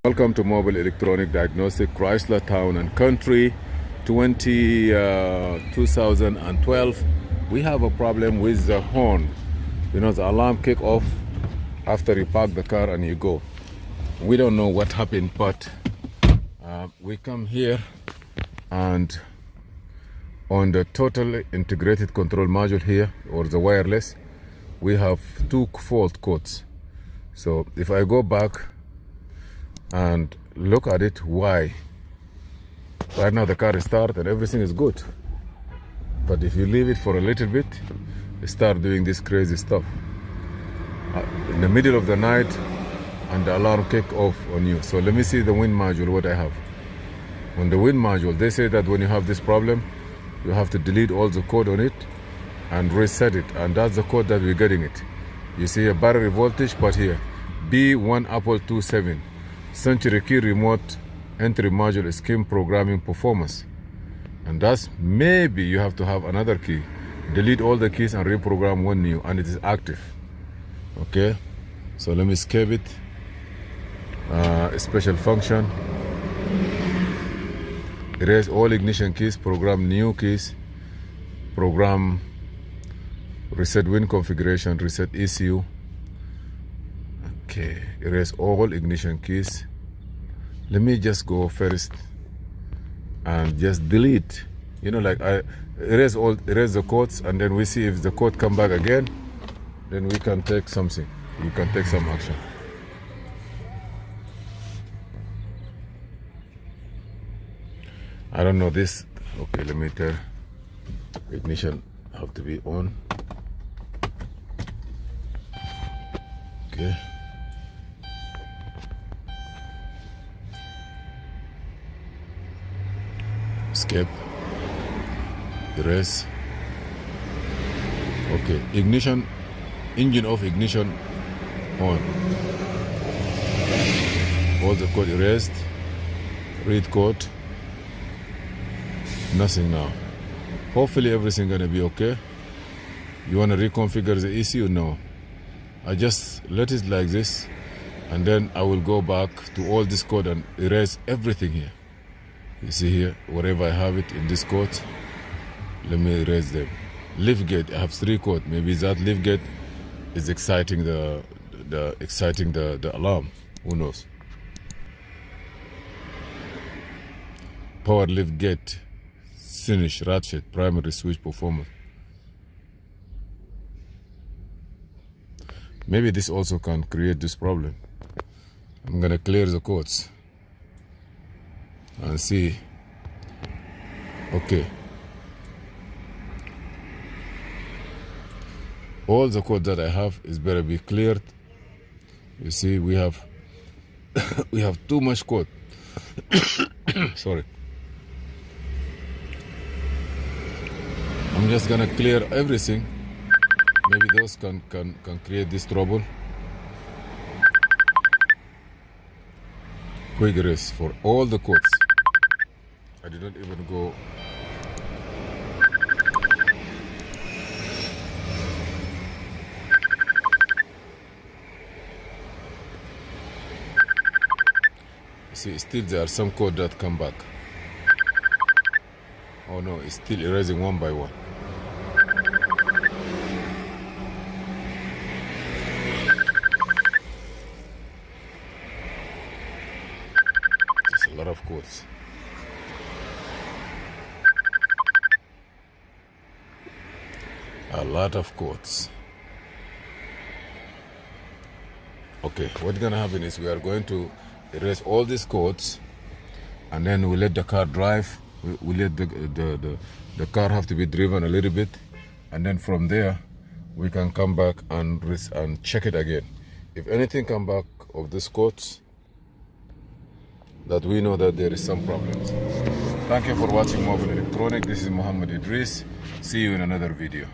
Welcome to Mobile Electronic Diagnostic, Chrysler Town and Country 2012. We have a problem with the horn. You know, the alarm kick off after you park the car and you go. We don't know what happened, but we come here and on the total integrated control module here, or the wireless, we have two fault codes. So if I go back and look at it, why? Right now the car is started and everything is good. But if you leave it for a little bit, it start doing this crazy stuff. In the middle of the night, and the alarm kick off on you. So let me see the wind module, what I have. On the wind module, they say that when you have this problem, you have to delete all the code on it and reset it. And that's the code that we're getting it. You see a battery voltage, but here, B1 Apple 27. Century key remote entry module scheme programming performance. And that's maybe you have to have another key. Delete all the keys and reprogram one new, and it is active. Okay, so let me escape it. Special function. Erase all ignition keys, program new keys, program reset wind configuration, reset ECU. Okay, erase all ignition keys. Let me just go first and just delete. You know, like I erase the codes, and then we see if the code come back again, then we can take something. We can take some action. I don't know this. Okay, let me tell. Ignition have to be on. Okay. Escape. Erase. Okay, ignition, engine off, ignition on. All the code erased. Read code. Nothing now. Hopefully everything gonna be okay. You wanna reconfigure the ECU? No. I just let it like this, and then I will go back to all this code and erase everything here. You see here, wherever I have it in this code, let me erase them. Lift gate, I have 3 codes. Maybe that lift gate is exciting the alarm. Who knows? Power lift gate, finish, ratchet, primary switch performance. Maybe this also can create this problem. I'm gonna clear the codes and see. Okay, all the code that I have is better be cleared. You see, we have we have too much code. Sorry. I'm just gonna clear everything. Maybe those can create this trouble. Quick erase for all the codes. I didn't even go. See, still there are some code that come back. Oh no, it's still erasing one by one. There's a lot of codes. A lot of codes. Okay, what's gonna happen is we are going to erase all these codes, and then we let the car drive. We let the car have to be driven a little bit, and then from there we can come back and check it again. If anything come back of these codes, that we know that there is some problems. Thank you for watching Mobile Electronic. This is Muhammad Idris. See you in another video.